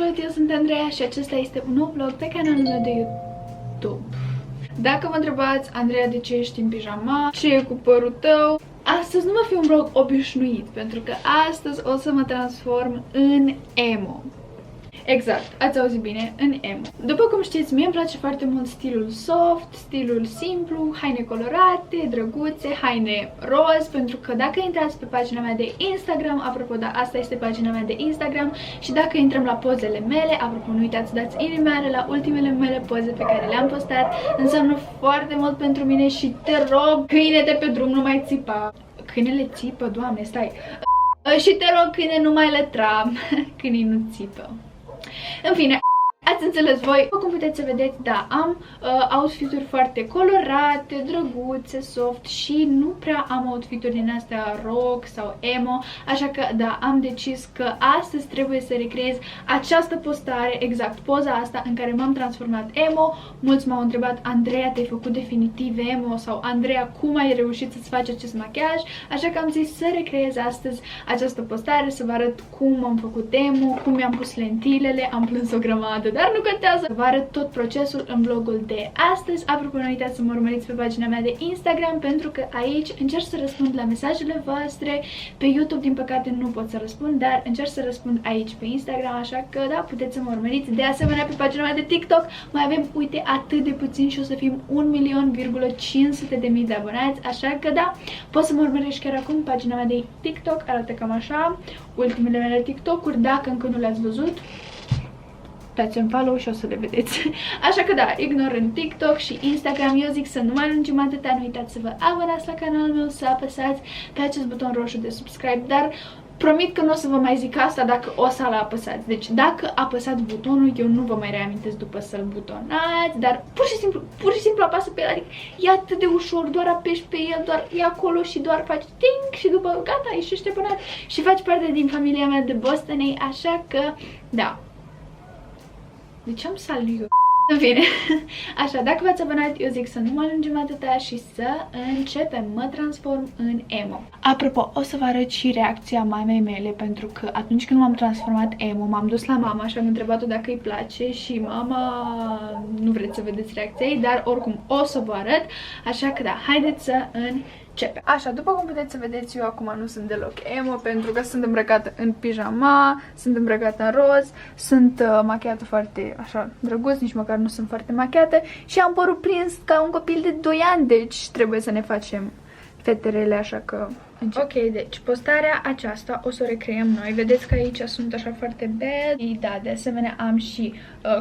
Salut, eu sunt Andreea și acesta este un nou vlog pe canalul meu de YouTube. Dacă vă întrebați, Andreea, de ce ești în pijama? Ce e cu părul tău? Astăzi nu va fi un vlog obișnuit, pentru că astăzi o să mă transform în emo. Exact, ați auzit bine, în emo. După cum știți, mie îmi place foarte mult stilul soft, stilul simplu, haine colorate, drăguțe, haine roz, pentru că dacă intrați pe pagina mea de Instagram, apropo, da, asta este pagina mea de Instagram, și dacă intrăm la pozele mele, apropo, nu uitați, dați inimioare la ultimele mele poze pe care le-am postat, înseamnă foarte mult pentru mine și te rog, câine de pe drum, nu mai țipa. Câinele țipă, Doamne, stai. Și te rog, câine, nu mai lătra, câinii nu țipă. În fine, ați înțeles voi. După cum puteți să vedeți, da, am outfit-uri foarte colorate, drăguțe, soft și nu prea am outfit-uri din astea rock sau emo, așa că, da, am decis că astăzi trebuie să recreez această postare, exact poza asta în care m-am transformat emo. Mulți m-au întrebat, Andreea, te-ai făcut definitiv emo? Sau, Andreea, cum ai reușit să-ți faci acest machiaj? Așa că am zis să recreez astăzi această postare, să vă arăt cum am făcut emo, cum mi-am pus lentilele, am plâns o grămadă, dar nu contează. Vă arăt tot procesul în vlogul de astăzi. Apropo, nu uitați să mă urmăriți pe pagina mea de Instagram, pentru că aici încerc să răspund la mesajele voastre. Pe YouTube, din păcate, nu pot să răspund, dar încerc să răspund aici pe Instagram, așa că, da, puteți să mă urmăriți. De asemenea, pe pagina mea de TikTok mai avem, uite, atât de puțin și o să fim 1.500.000 de abonați, așa că, da, poți să mă urmărești chiar acum. Pagina mea de TikTok arată cam așa, ultimele mele TikTok-uri, dacă încă nu le-ați văzut, dați-mi follow și o să le vedeți. Așa că da, ignorând TikTok și Instagram, eu zic să nu mai lungim atâta, nu uitați să vă abonați la canalul meu, să apăsați pe acest buton roșu de subscribe, dar promit că nu o să vă mai zic asta dacă o să-l apăsați. Deci dacă apăsați butonul, eu nu vă mai reamintesc după să-l butonați, dar pur și simplu apasă pe el, adică e atât de ușor, doar apeși pe el, doar e acolo și doar faci ting și după gata, ești așteptat și faci parte din familia mea de Bostonei, așa că da. De ce am saliu? În fine, așa, dacă v-ați abonat, eu zic să nu mă lungim atâta și să începem. Mă transform în emo. Apropo, o să vă arăt și reacția mamei mele, pentru că atunci când m-am transformat emo, m-am dus la mama și am întrebat-o dacă îi place și mama, nu vreți să vedeți reacția ei, dar oricum o să vă arăt, așa că da, haideți să începem. Așa, după cum puteți să vedeți, eu acum nu sunt deloc emo, pentru că sunt îmbrăcată în pijama, sunt îmbrăcată în roz, sunt machiată foarte așa drăguț, nici măcar nu sunt foarte machiată și am părul prins ca un copil de 2 ani, deci trebuie să ne facem feterele, așa că încep. Ok, deci postarea aceasta o să o recreăm noi. Vedeți că aici sunt așa foarte bad. Da, de asemenea am și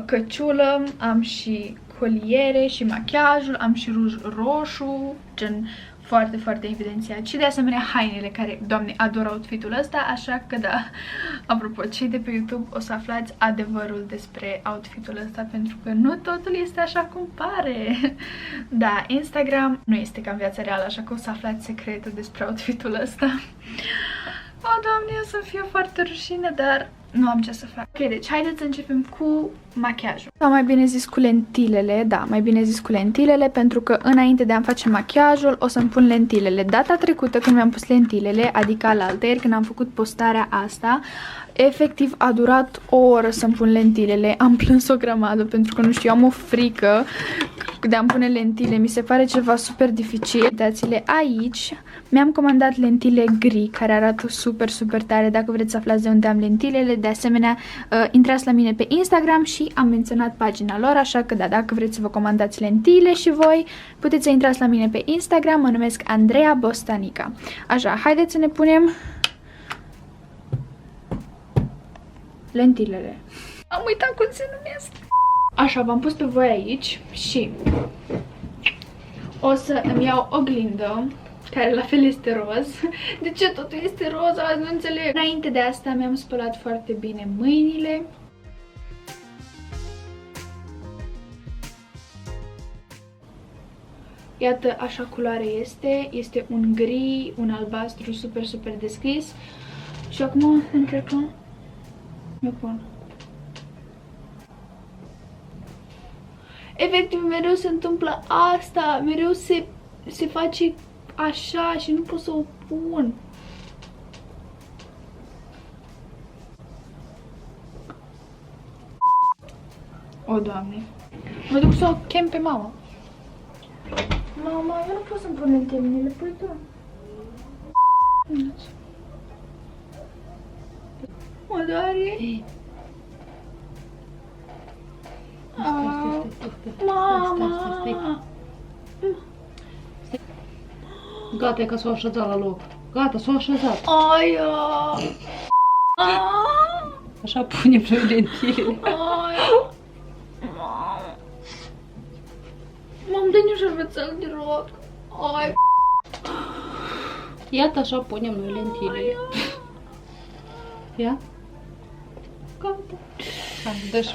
căciulă, am și coliere și machiajul, am și ruj roșu, gen foarte, foarte evidențiat. Și de asemenea hainele, care, Doamne, ador outfit-ul ăsta, așa că da, apropo, cei de pe YouTube o să aflați adevărul despre outfit-ul ăsta, pentru că nu totul este așa cum pare. Da, Instagram nu este ca în viața reală, așa că o să aflați secretul despre outfit-ul ăsta. O, Doamne, o să fie foarte rușine, dar nu am ce să fac. Ok, deci haideți să începem cu machiajul. Sau mai bine zis cu lentilele, da, mai bine zis cu lentilele, pentru că înainte de a-mi face machiajul o să-mi pun lentilele. Data trecută când mi-am pus lentilele, adică alaltăieri, când am făcut postarea asta, efectiv a durat o oră să-mi pun lentilele. Am plâns o grămadă pentru că, nu știu, am o frică de a-mi pune lentile. Mi se pare ceva super dificil. Uitați-le aici. Mi-am comandat lentile gri, care arată super, super tare. Dacă vreți să aflați de unde am lentilele, de asemenea, intrați la mine pe Instagram și am menționat pagina lor, așa că da, dacă vreți să vă comandați lentile și voi, puteți să intrați la mine pe Instagram, mă numesc Andreea Bostanica. Așa, haideți să ne punem lentilele. Am uitat cum se numesc. Așa, v-am pus pe voi aici și o să îmi iau oglindă, care la fel este roz. De ce totul este roz? Azi nu înțeleg. Înainte de asta mi-am spălat foarte bine mâinile. Iată, așa culoare este. Este un gri, un albastru super, super deschis. Și acum încercăm. Eu pun. Efectiv, mereu se întâmplă asta. Mereu se face așa și nu pot să o pun. O, Doamne. Mă duc să o chem pe mama. Mama, eu nu pot să-mi pun lentilele, le pui tu. Mă doare. Mama! Gata, e că s-o așezat la loc. Gata, s-o așezat. Aia! Așa punem noi lentilele. Aia! Mam, dă-i un șervețel de rog. Ai! Iată, așa punem noi lentilele. Ia. Gata. Hai, dă-și.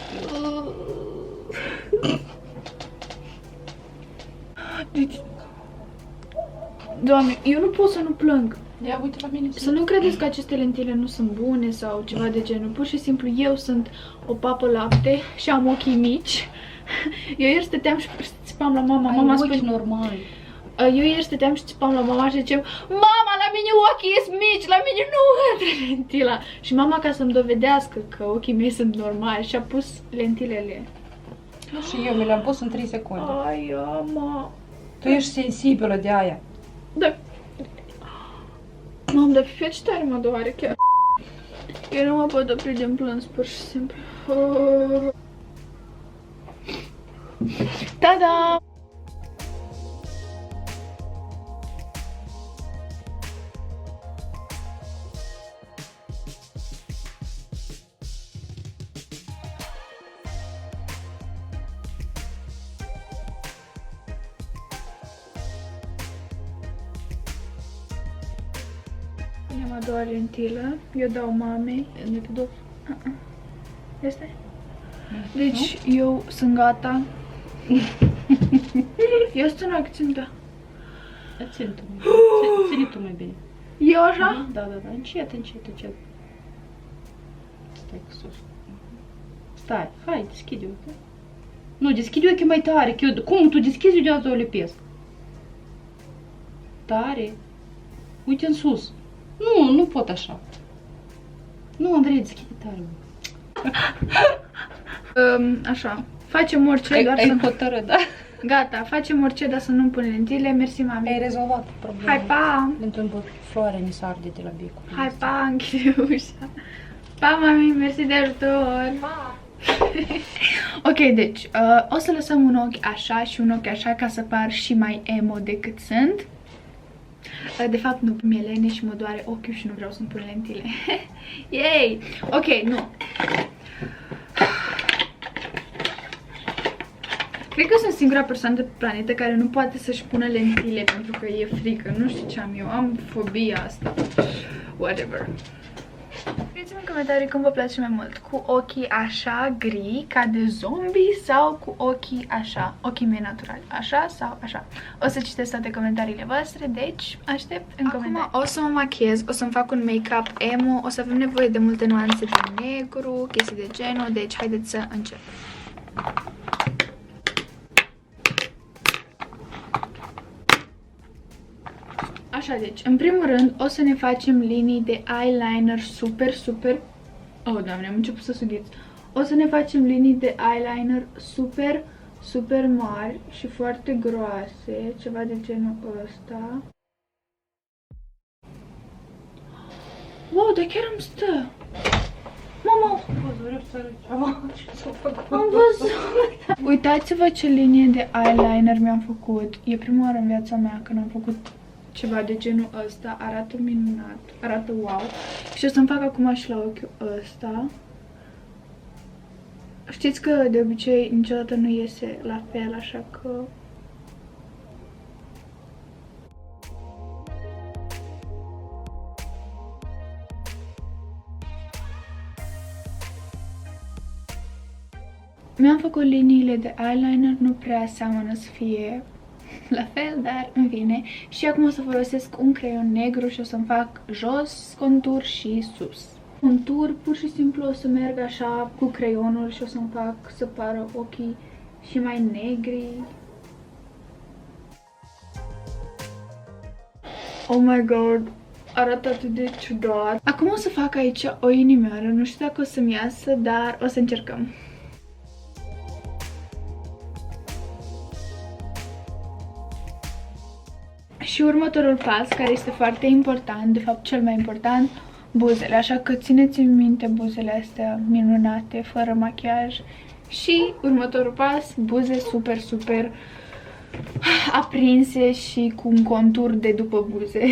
Deci... Doamne, eu nu pot să nu plâng. Ia, uite la mine. Să nu credeți că aceste lentile nu sunt bune sau ceva de genul. Pur și simplu eu sunt o papă lapte și am ochii mici. Eu ieri stăteam și țipam la mama. Mama spune normal. Eu ieri stăteam și țipam la mama și ziceam: mama, la mine ochii sunt mici, la mine nu intră lentila. Și mama, ca să-mi dovedească că ochii mei sunt normali, și-a pus lentilele. Și eu mi le-am pus în 3 secunde. Ai, mama. Tu ești sensibilă de aia. Da. Mamă, dar pe ce tare mă doare chiar. Eu nu mă pot opri din plâns, pur și simplu. Ta-da! Punem a doua lentilă, eu dau mamei. Ne pe dos. Este? Deci, eu sunt gata. Eu sunt în acțiune. Ține tu mai bine. Ține tu mai bine. Eu așa? Da. Încet. Stai cu sus. Stai, hai, deschide ochii. Nu, deschide ochii mai tare. Că eu... Cum tu deschizi, eu de-aia o lipesc. Tare. Uite în sus. Nu pot așa. Nu, Andrei, deschide tare. Așa. Facem orice, doar ai să... hotărât, da? Gata, facem orice, dar să nu punem lentile. Mersi, mami. Ai rezolvat problema. Hai, pa! Pentru floarea ni se arde de la becul. Hai, pa, închide ușa. Pa, mami, mersi de ajutor. Pa! Ok, deci, o să lăsăm un ochi așa și un ochi așa ca să par și mai emo decât sunt. De fapt, nu, mi-e lene și mă doare ochiul și nu vreau să-mi pun lentile. Yay! Ok, nu. Cred că sunt singura persoană de pe planetă care nu poate să-și pună lentile pentru că e frică. Nu știu ce am eu, am fobia asta. Whatever. Scrieți-mi în comentarii cum vă place mai mult, cu ochii așa gri, ca de zombie, sau cu ochii așa, ochii mei naturali, așa sau așa. O să citesc toate comentariile voastre, deci aștept în comentarii. Acum o să mă machiez, o să-mi fac un make-up emo, o să avem nevoie de multe nuanțe de negru, chestii de genul, deci haideți să încep. Așa, deci, în primul rând, o să ne facem linii de eyeliner super... Oh, Doamne, am început să sughiț. O să ne facem linii de eyeliner super mari și foarte groase, ceva de genul ăsta. Wow, dar chiar îmi stă! Mama! Am văzut! Uitați-vă ce linie de eyeliner mi-am făcut. E prima oară în viața mea când am făcut ceva de genul ăsta. Arată minunat, arată wow. Și o să-mi fac acum și la ochiul ăsta. Știți că de obicei niciodată nu iese la fel, așa că... Mi-am făcut liniile de eyeliner, nu prea seamănă să fie la fel, dar în fine. Și acum o să folosesc un creion negru și o să-mi fac jos contur și sus contur. Pur și simplu o să merg așa cu creionul și o să-mi fac să pară ochii și mai negri. Oh my god, arată atât de ciudat. Acum o să fac aici o inimioară, nu știu dacă o să-mi iasă, dar o să încercăm. Și următorul pas, care este foarte important, de fapt cel mai important, buzele. Așa că țineți în minte buzele astea minunate, fără machiaj. Și următorul pas, buze super, super aprinse și cu un contur de după buze.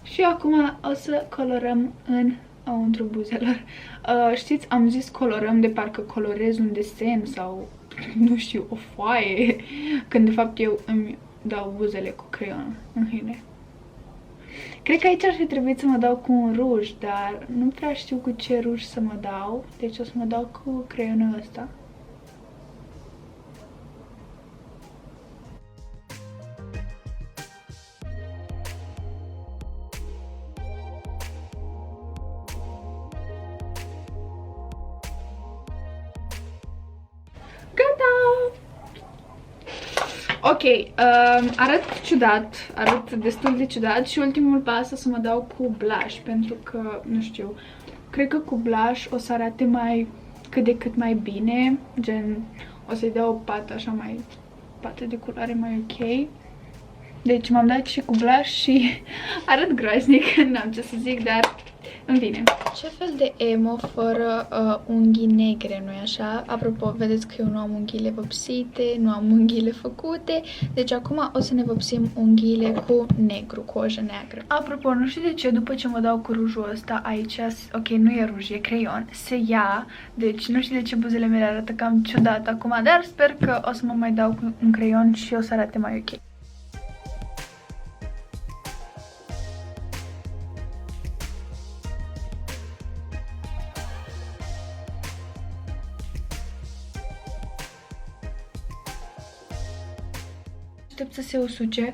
Și acum o să colorăm înăuntru buzelor. Știți, am zis colorăm de parcă colorez un desen sau, nu știu, o foaie, când de fapt eu îmi dau buzele cu creion, în fine. Cred că aici ar fi trebuit să mă dau cu un ruj, dar nu prea știu cu ce ruj să mă dau, deci o să mă dau cu creionul ăsta. Gata! Ok, arăt ciudat, arăt destul de ciudat și ultimul pas o să mă dau cu blush, pentru că, nu știu, cred că cu blush o să arate mai, cât de cât mai bine, gen, o să-i dau o pată așa mai, pată de culoare mai ok. Deci m-am dat și cu blush și arăt groaznic, n-am ce să zic, dar în fine. Ce fel de emo fără unghii negre, nu-i așa? Apropo, vedeți că eu nu am unghiile vopsite, nu am unghiile făcute, deci acum o să ne vopsim unghiile cu negru, cu ojă neagră. Apropo, nu știu de ce, după ce mă dau cu rujul ăsta aici, ok, nu e ruj, e creion, se ia, deci nu știu de ce buzele mele arată cam ciudat acum, dar sper că o să mă mai dau cu un creion și o să arate mai ok. Aștept să se usuce.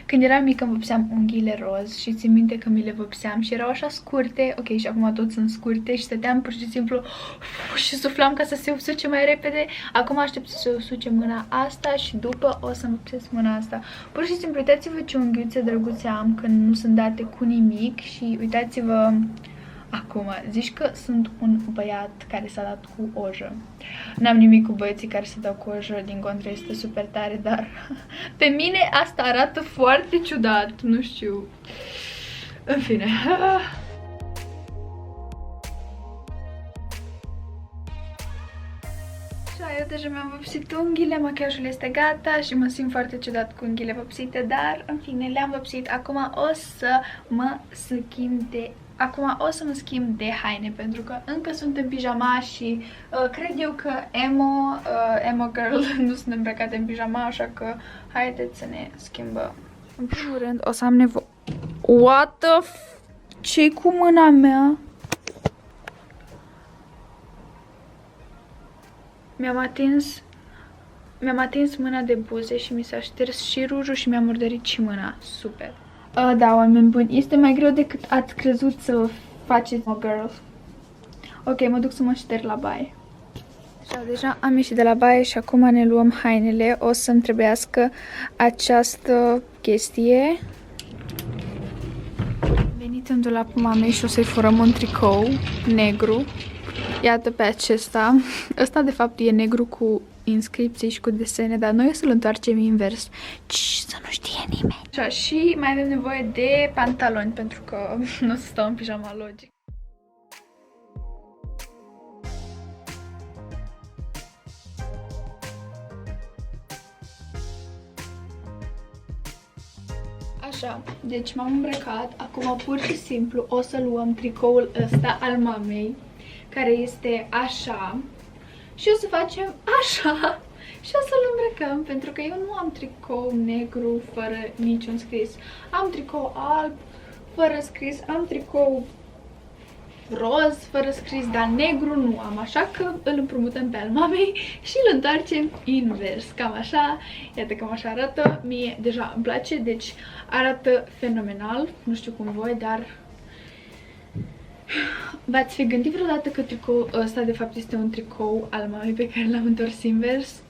Când eram mică îmi vopseam unghiile roz și țin minte că mi le vopseam și erau așa scurte, ok, și acum tot sunt scurte și stăteam pur și simplu și suflam ca să se usuce mai repede. Acum aștept să se usuce mâna asta și după o să-mi vopsesc mâna asta. Pur și simplu uitați-vă ce unghiuțe drăguțe am când nu sunt date cu nimic și uitați-vă acum. Zici că sunt un băiat care s-a dat cu ojă. N-am nimic cu băieții care se dau cu ojă, din contră este super tare, dar pe mine asta arată foarte ciudat, nu știu. În fine. Eu deja mi-am vopsit unghiile, machiajul este gata și mă simt foarte ciudat cu unghiile vopsite, dar în fine le-am vopsit. Acum o să mă schimb de haine, pentru că încă sunt în pijama și cred eu că emo girl nu sunt îmbrăcate în pijama, așa că haideți să ne schimbăm. În primul rând o să am nevoie... What the f... Ce-i cu mâna mea? Mi-am atins mâna de buze și mi s-a șters și rujul și mi-a murdărit și mâna. Super. Da, oameni buni, este mai greu decât ați crezut să faceți, girl. Ok, mă duc să mă șterg la baie. Așa, deja am ieșit de la baie și acum ne luăm hainele. O să-mi trebuiască această chestie. Am venit în dulapul mamei și o să-i furăm un tricou negru. Iată pe acesta. Ăsta de fapt e negru cu inscripții și cu desene, dar noi o să-l întoarcem invers. Să nu știe nimeni. Așa, și mai avem nevoie de pantaloni, pentru că nu o să stau în pijama, logic. Așa, deci m-am îmbrăcat. Acum pur și simplu o să luăm tricoul ăsta al mamei, care este așa, și o să facem așa și o să-l îmbrăcăm, pentru că eu nu am tricou negru fără niciun scris. Am tricou alb fără scris, am tricou roz fără scris, dar negru nu am, așa că îl împrumutăm pe al mamei și îl întoarcem invers, cam așa. Iată cam așa arată, mie deja îmi place, deci arată fenomenal, nu știu cum voi, dar v-ați fi gândit vreodată că tricoul ăsta de fapt este un tricou al mamei pe care l-am întors invers?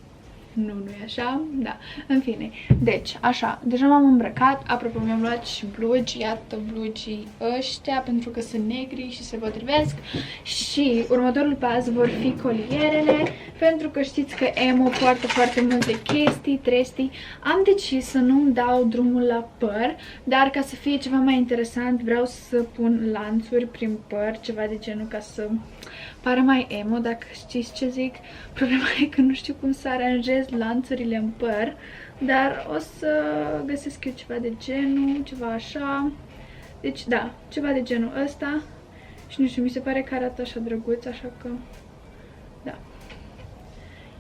nu e așa, da, în fine. Deci, așa, deja m-am îmbrăcat, apropo mi-am luat și blugi, iată blugii ăștia pentru că sunt negri și se potrivesc și următorul pas vor fi colierele, pentru că știți că emo poartă foarte multe chestii, trestii. Am decis să nu-mi dau drumul la păr, dar ca să fie ceva mai interesant vreau să pun lanțuri prin păr, ceva de genul ca să pară mai emo, dacă știți ce zic. Problema e că nu știu cum să aranjez lanțurile în păr, dar o să găsesc eu ceva de genul, ceva așa. Deci da, ceva de genul ăsta și nu știu, mi se pare că arată așa drăguț, așa că da.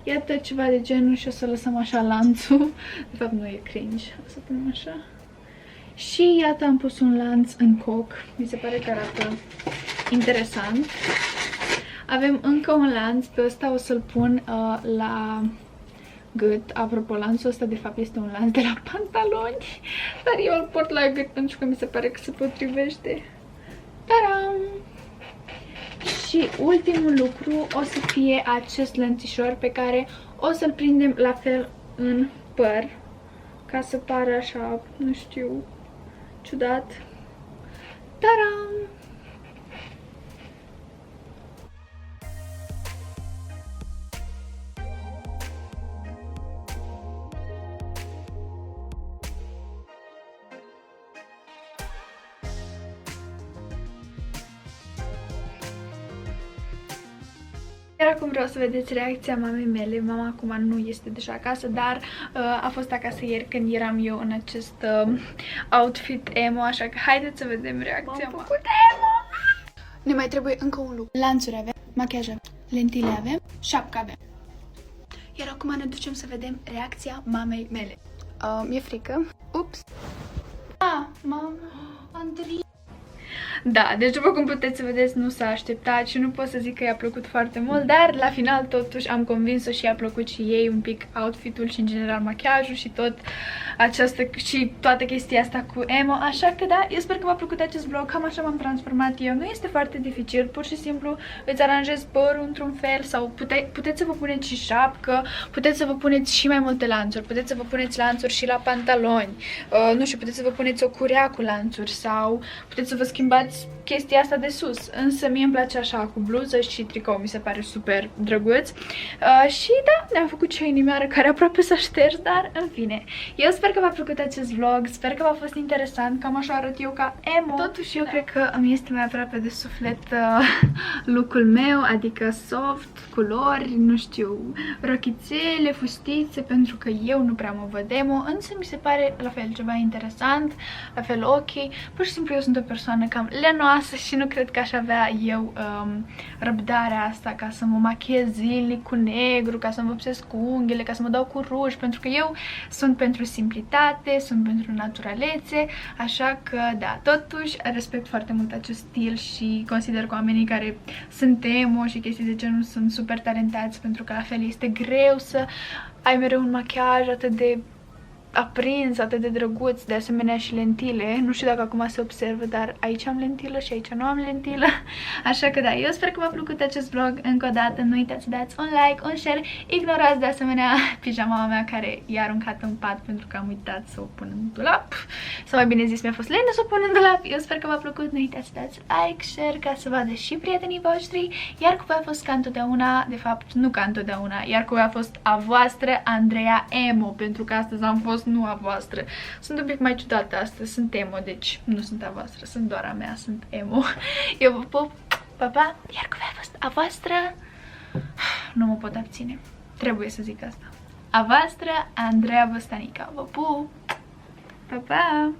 Iată ceva de genul și o să lăsăm așa lanțul. De fapt nu e cringe, o să punem așa. Și iată am pus un lanț în coc, mi se pare că arată interesant. Avem încă un lanț, pe ăsta o să-l pun la gât. Apropo, lanțul ăsta de fapt este un lanț de la pantaloni, dar eu îl port la gât pentru că mi se pare că se potrivește. Taram! Și ultimul lucru o să fie acest lănțișor pe care o să-l prindem la fel în păr, ca să pară așa, nu știu, ciudat. Taram! Iar acum vreau să vedeți reacția mamei mele. Mama acum nu este deja acasă, dar a fost acasă ieri când eram eu în acest outfit emo, așa că haideți să vedem reacția. M-am făcut emo! Ne mai trebuie încă un lucru. Lanțuri avem, machiaj avem, lentile avem, șapcă avem. Iar acum ne ducem să vedem reacția mamei mele. Mi-e frică. Ups! Mama, Andrei! Da, deci după cum puteți să vedeți, nu s-a așteptat și nu pot să zic că i-a plăcut foarte mult, dar la final totuși am convins-o și i-a plăcut și ei un pic outfit-ul și în general machiajul și tot această și toată chestia asta cu emo, așa că da, eu sper că v-a plăcut acest vlog, cam așa m-am transformat eu, nu este foarte dificil, pur și simplu îți aranjezi părul într-un fel sau puteți să vă puneți și șapcă, puteți să vă puneți și mai multe lanțuri, puteți să vă puneți lanțuri și la pantaloni, nu știu, puteți să vă puneți o curea cu lanțuri sau puteți să vă schimbați chestia asta de sus, însă mie îmi place așa cu bluză și tricou, mi se pare super drăguț și da, ne-am făcut și o inimioară care aproape s-a șters, dar în fine, eu sper că v-a plăcut acest vlog, sper că v-a fost interesant, cam așa arăt eu ca emo. Totuși eu cred că îmi este mai aproape de suflet look-ul meu, adică soft, culori, nu știu, rochițele, fustițe, pentru că eu nu prea mă văd emo, însă mi se pare la fel ceva interesant, la fel ok, pur și simplu eu sunt o persoană cam lenoasă și nu cred că aș avea eu răbdarea asta ca să mă machiez zilnic cu negru, ca să mă vopsesc cu unghiile, ca să mă dau cu ruj, pentru că eu sunt pentru simplitate, sunt pentru naturalețe, așa că da, totuși respect foarte mult acest stil și consider că oamenii care sunt emo și chestii de genul sunt super talentați, pentru că la fel este greu să ai mereu un machiaj atât de aprins, atât de drăguț, de asemenea și lentile. Nu știu dacă acum se observă, dar aici am lentilă și aici nu am lentilă. Așa că da, eu sper că v-a plăcut acest vlog. Încă o dată, nu uitați să dați un like, un share. Ignorați de asemenea pijama mea care i-a aruncat în pat pentru că am uitat să o pun în dulap. Sau mai bine zis, mi-a fost lene să o pun în dulap. Eu sper că v-a plăcut. Nu uitați să dați like, share ca să vadă și prietenii voștri. Iar cu voi a fost ca întotdeauna, de fapt nu ca întotdeauna, iar cu voi a fost a voastră Andreea Emo, pentru că astăzi am fost nu a voastră. Sunt un pic mai ciudată astăzi, sunt emo, deci nu sunt a voastră, sunt doar a mea, sunt emo. Eu vă pup, pa, pa, iar cu voi a fost a voastră, nu mă pot abține, trebuie să zic asta, a voastră Andreea Băstanica. Vă pup, pa, pa!